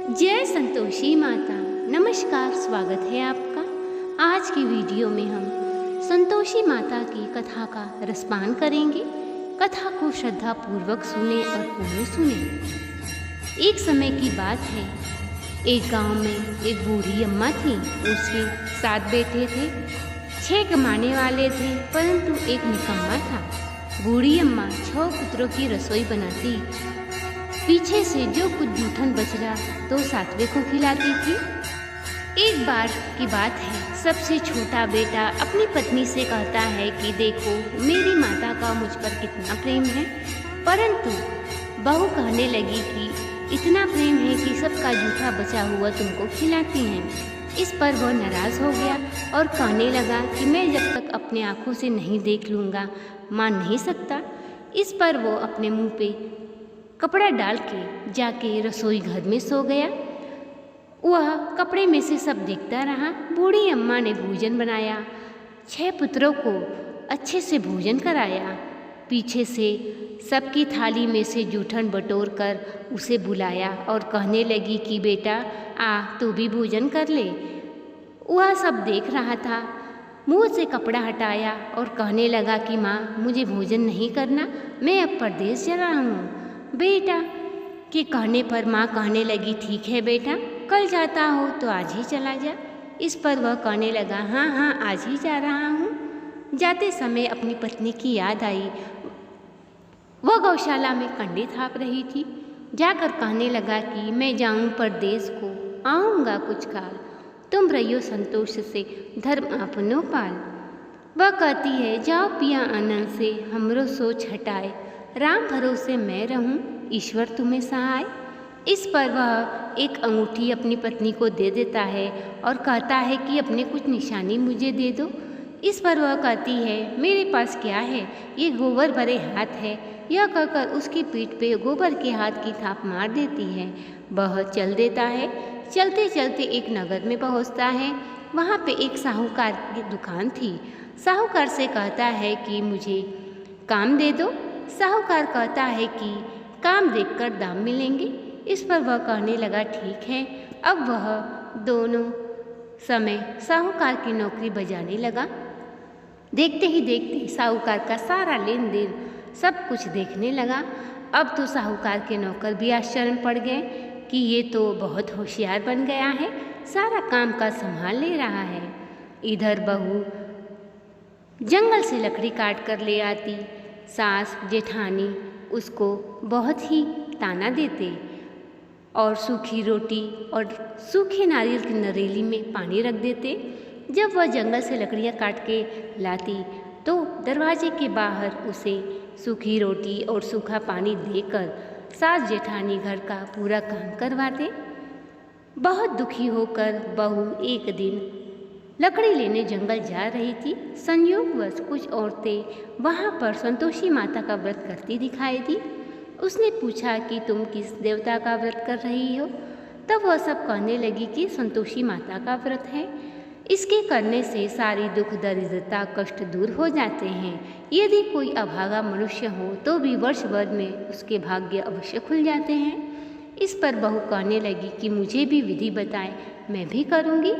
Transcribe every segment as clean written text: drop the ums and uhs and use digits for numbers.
जय संतोषी माता। नमस्कार, स्वागत है आपका। आज की वीडियो में हम संतोषी माता की कथा का रसपान करेंगे। कथा को श्रद्धा पूर्वक सुने और पूर्ण सुने। एक समय की बात है, एक गांव में एक बूढ़ी अम्मा थी। उसके 7 बेटे थे। 6 कमाने वाले थे, परंतु एक निकम्मा था। बूढ़ी अम्मा 6 पुत्रों की रसोई बनाती, पीछे से जो कुछ जूठन बच रहा तो 7वें को खिलाती थी। एक बार की बात है, सबसे छोटा बेटा अपनी पत्नी से कहता है कि देखो, मेरी माता का मुझ पर कितना प्रेम है। परंतु बहू कहने लगी कि इतना प्रेम है कि सबका जूठा बचा हुआ तुमको खिलाती हैं। इस पर वह नाराज़ हो गया और कहने लगा कि मैं जब तक अपने आँखों से नहीं देख लूँगा मान नहीं सकता। इस पर वो अपने मुँह पे कपड़ा डाल के जाके रसोई घर में सो गया। वह कपड़े में से सब देखता रहा। बूढ़ी अम्मा ने भोजन बनाया, 6 पुत्रों को अच्छे से भोजन कराया। पीछे से सबकी थाली में से जूठन बटोर कर उसे बुलाया और कहने लगी कि बेटा आ, तू भी भोजन कर ले। वह सब देख रहा था। मुँह से कपड़ा हटाया और कहने लगा कि माँ, मुझे भोजन नहीं करना, मैं अब परदेश जा रहा हूँ। बेटा के कहने पर माँ कहने लगी ठीक है बेटा, कल जाता हो तो आज ही चला जा। इस पर वह कहने लगा हाँ हाँ, आज ही जा रहा हूँ। जाते समय अपनी पत्नी की याद आई। वह गौशाला में कंडे थाप रही थी। जाकर कहने लगा कि मैं जाऊँ परदेश को, आऊँगा कुछ काल, तुम रहियो संतोष से धर्म आपनो पाल। वह कहती है जाओ पिया आनंद से, हमरो सोच हटाए, राम भरोसे मैं रहूं, ईश्वर तुम्हें सहाय। इस पर वह एक अंगूठी अपनी पत्नी को दे देता है और कहता है कि अपने कुछ निशानी मुझे दे दो। इस पर वह कहती है मेरे पास क्या है, ये गोबर भरे हाथ है। यह कहकर उसकी पीठ पे गोबर के हाथ की थाप मार देती है। वह चल देता है। चलते चलते एक नगर में पहुंचता है। वहाँ पे एक साहूकार की दुकान थी। साहूकार से कहता है कि मुझे काम दे दो। साहूकार कहता है कि काम देखकर दाम मिलेंगे। इस पर वह कहने लगा ठीक है। अब वह दोनों समय साहूकार की नौकरी बजाने लगा। देखते ही देखते साहूकार का सारा लेन देन सब कुछ देखने लगा। अब तो साहूकार के नौकर भी आश्चर्य में पड़ गए कि ये तो बहुत होशियार बन गया है, सारा काम का संभाल ले रहा है। इधर बहू जंगल से लकड़ी काट कर ले आती। सास जेठानी उसको बहुत ही ताना देते और सूखी रोटी और सूखे नारियल की नरेली में पानी रख देते। जब वह जंगल से लकड़ियाँ काट के लाती तो दरवाजे के बाहर उसे सूखी रोटी और सूखा पानी देकर सास जेठानी घर का पूरा काम करवाते। बहुत दुखी होकर बहू एक दिन लकड़ी लेने जंगल जा रही थी। संयोगवश कुछ औरतें वहाँ पर संतोषी माता का व्रत करती दिखाई दी। उसने पूछा कि तुम किस देवता का व्रत कर रही हो? तब वह सब कहने लगी कि संतोषी माता का व्रत है। इसके करने से सारी दुख दरिद्रता कष्ट दूर हो जाते हैं। यदि कोई अभागा मनुष्य हो तो भी वर्ष भर में उसके भाग्य अवश्य खुल जाते हैं। इस पर बहू कहने लगी कि मुझे भी विधि बताएं, मैं भी करूँगी।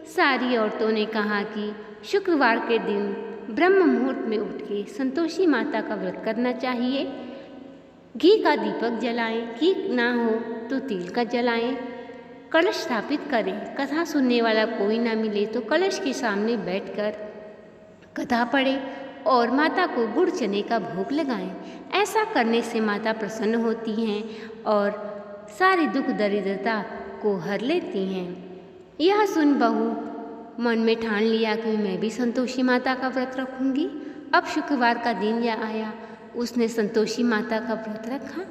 सारी औरतों ने कहा कि शुक्रवार के दिन ब्रह्म मुहूर्त में उठ के संतोषी माता का व्रत करना चाहिए। घी का दीपक जलाएं, घी ना हो तो तेल का जलाएं। कलश स्थापित करें। कथा सुनने वाला कोई ना मिले तो कलश के सामने बैठकर कथा पढ़े और माता को गुड़ चने का भोग लगाएं। ऐसा करने से माता प्रसन्न होती हैं और सारी दुख दरिद्रता को हर लेती हैं। यह सुन बहू मन में ठान लिया कि मैं भी संतोषी माता का व्रत रखूंगी। अब शुक्रवार का दिन आया। उसने संतोषी माता का व्रत रखा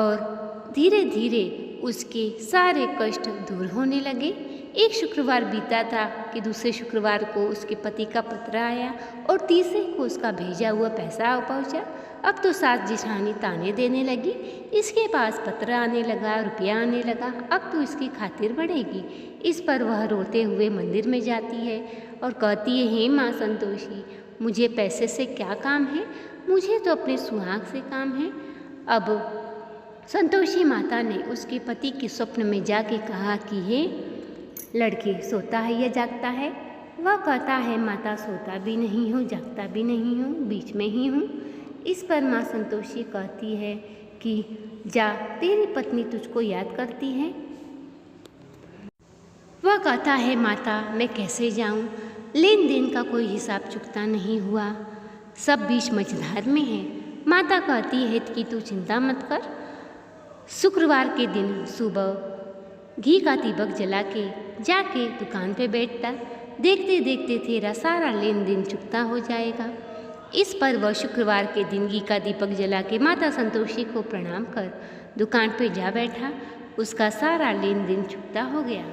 और धीरे धीरे उसके सारे कष्ट दूर होने लगे। एक शुक्रवार बीता था कि दूसरे शुक्रवार को उसके पति का पत्र आया और तीसरे को उसका भेजा हुआ पैसा पहुंचा। अब तो सास जेठानी ताने देने लगी, इसके पास पत्र आने लगा, रुपया आने लगा, अब तो इसकी खातिर बढ़ेगी। इस पर वह रोते हुए मंदिर में जाती है और कहती है हे माँ संतोषी, मुझे पैसे से क्या काम है, मुझे तो अपने सुहाग से काम है। अब संतोषी माता ने उसके पति के स्वप्न में जाके कहा कि हे लड़के, सोता है या जागता है? वह कहता है, माता सोता भी नहीं हूँ, जागता भी नहीं हूँ, बीच में ही हूँ। इस पर माँ संतोषी कहती है कि जा, तेरी पत्नी तुझको याद करती है। वह कहता है, माता मैं कैसे जाऊँ, लेन देन का कोई हिसाब चुकता नहीं हुआ, सब बीच मझधार में है। माता कहती है कि तू चिंता मत कर, शुक्रवार के दिन सुबह घी का दीपक जला के जाके दुकान पे बैठता, देखते देखते तेरा सारा लेन देन चुकता हो जाएगा। इस पर वह शुक्रवार के दिन घी का दीपक जला के माता संतोषी को प्रणाम कर दुकान पे जा बैठा। उसका सारा लेन देन चुकता हो गया।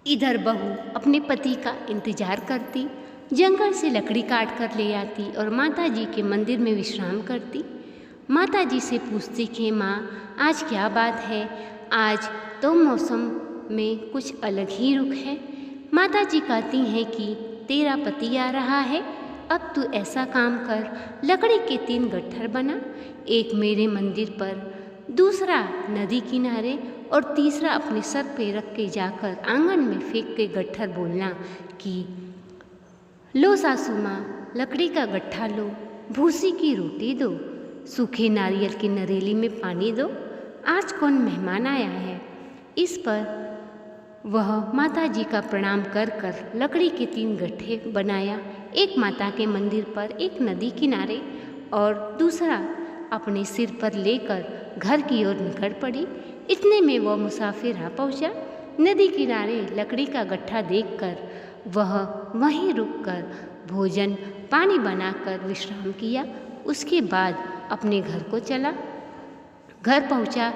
इधर बहू अपने पति का इंतजार करती, जंगल से लकड़ी काट कर ले आती और माता जी के मंदिर में विश्राम करती। माता जी से पूछती कि माँ, आज क्या बात है, आज तो मौसम में कुछ अलग ही रुख है। माता जी कहती हैं कि तेरा पति आ रहा है, अब तू ऐसा काम कर, लकड़ी के 3 गट्ठर बना, एक मेरे मंदिर पर, दूसरा नदी किनारे और तीसरा अपने सर पे रख के जाकर आंगन में फेंक के गट्ठर बोलना कि लो सासू माँ, लकड़ी का गट्ठा लो, भूसी की रोटी दो, सूखे नारियल की नरेली में पानी दो, आज कौन मेहमान आया है। इस पर वह माता जी का प्रणाम कर कर लकड़ी के 3 गट्ठे बनाया, एक माता के मंदिर पर, एक नदी किनारे और दूसरा अपने सिर पर लेकर घर की ओर निकल पड़ी। इतने में वह मुसाफिर आ पहुँचा। नदी किनारे लकड़ी का गट्ठा देखकर वह वहीं रुककर भोजन पानी बनाकर विश्राम किया। उसके बाद अपने घर को चला। घर पहुँचा,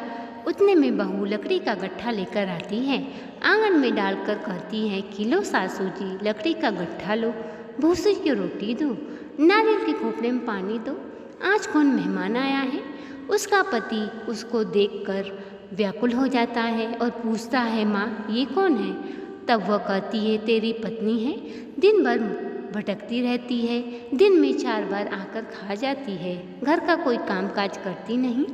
उतने में बहू लकड़ी का गट्ठा लेकर आती है, आंगन में डालकर कहती है कि लो सासू जी, लकड़ी का गट्ठा लो, भूसी की रोटी दो, नारियल के खोपड़े में पानी दो, आज कौन मेहमान आया है। उसका पति उसको देखकर व्याकुल हो जाता है और पूछता है, माँ ये कौन है। तब वह कहती है, तेरी पत्नी है, दिन भर भटकती रहती है, दिन में 4 बार आकर खा जाती है, घर का कोई कामकाज करती नहीं।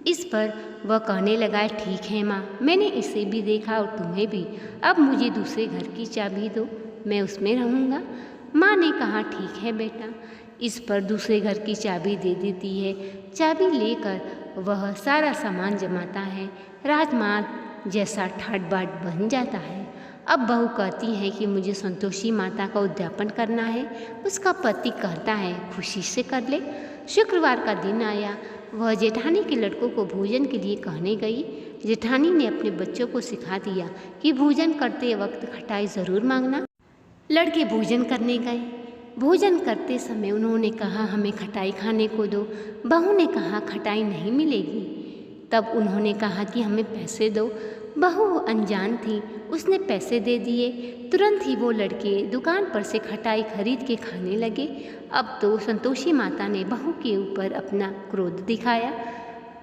इस पर वह कहने लगा, ठीक है माँ, मैंने इसे भी देखा और तुम्हें भी, अब मुझे दूसरे घर की चाबी दो, मैं उसमें रहूँगा। माँ ने कहा, ठीक है बेटा। इस पर दूसरे घर की चाबी दे देती है। चाबी लेकर वह सारा सामान जमाता है, राजमार्ग जैसा ठाट बाट बन जाता है। अब बहू कहती है कि मुझे संतोषी माता का उद्यापन करना है। उसका पति कहता है, खुशी से कर ले। शुक्रवार का दिन आया। वह जेठानी के लड़कों को भोजन के लिए कहने गई। जेठानी ने अपने बच्चों को सिखा दिया कि भोजन करते वक्त खटाई ज़रूर मांगना। लड़के भोजन करने गए। भोजन करते समय उन्होंने कहा, हमें खटाई खाने को दो। बहू ने कहा, खटाई नहीं मिलेगी। तब उन्होंने कहा कि हमें पैसे दो। बहू अनजान थी, उसने पैसे दे दिए। तुरंत ही वो लड़के दुकान पर से खटाई खरीद के खाने लगे। अब तो संतोषी माता ने बहू के ऊपर अपना क्रोध दिखाया।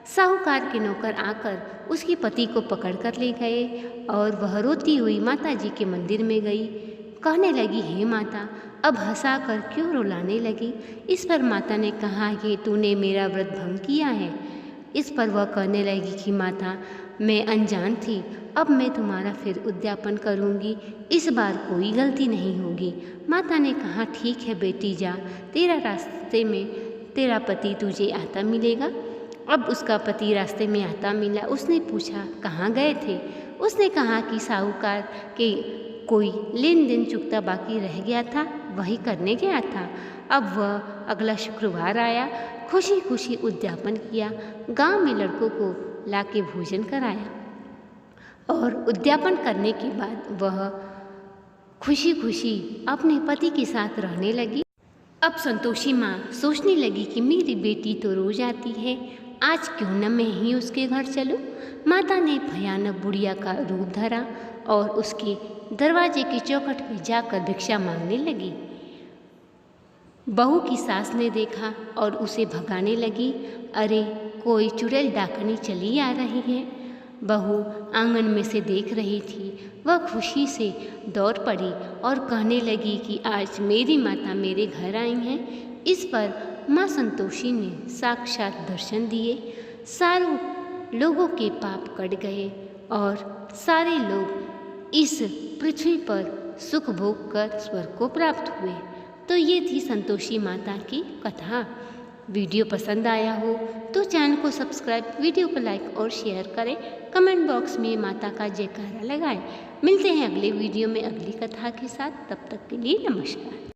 साहूकार के नौकर आकर उसके पति को पकड़ कर ले गए और वह रोती हुई माता जी के मंदिर में गई। कहने लगी, हे माता, अब हंसाकर क्यों रुलाने लगी। इस पर माता ने कहा कि तूने मेरा व्रत भंग किया है। इस पर वह कहने लगी कि माता, मैं अनजान थी, अब मैं तुम्हारा फिर उद्यापन करूंगी, इस बार कोई गलती नहीं होगी। माता ने कहा, ठीक है बेटी, जा, तेरा रास्ते में तेरा पति तुझे आता मिलेगा। अब उसका पति रास्ते में आता मिला। उसने पूछा, कहाँ गए थे। उसने कहा कि साहूकार के कोई लेन देन चुकता बाकी रह गया था, वही करने गया था। अब वह अगला शुक्रवार आया, खुशी खुशी उद्यापन किया, गांव में लड़कों को लाके भोजन कराया और उद्यापन करने के बाद वह खुशी खुशी अपने पति के साथ रहने लगी। अब संतोषी माँ सोचने लगी कि मेरी बेटी तो रोज आती है, आज क्यों न मैं ही उसके घर चलूं। माता ने भयानक बुढ़िया का रूप धरा और उसके दरवाजे की चौखट पे जाकर भिक्षा मांगने लगी। बहू की सास ने देखा और उसे भगाने लगी। अरे, कोई चुड़ैल डाकनी चली आ रही है। बहू आंगन में से देख रही थी। वह खुशी से दौड़ पड़ी और कहने लगी कि आज मेरी माता मेरे घर आई हैं। इस पर माँ संतोषी ने साक्षात दर्शन दिए। सारों लोगों के पाप कट गए और सारे लोग इस पृथ्वी पर सुख भोग कर स्वर्ग को प्राप्त हुए। तो ये थी संतोषी माता की कथा। वीडियो पसंद आया हो तो चैनल को सब्सक्राइब, वीडियो को लाइक और शेयर करें। कमेंट बॉक्स में माता का जयकारा लगाएं। मिलते हैं अगले वीडियो में अगली कथा के साथ। तब तक के लिए नमस्कार।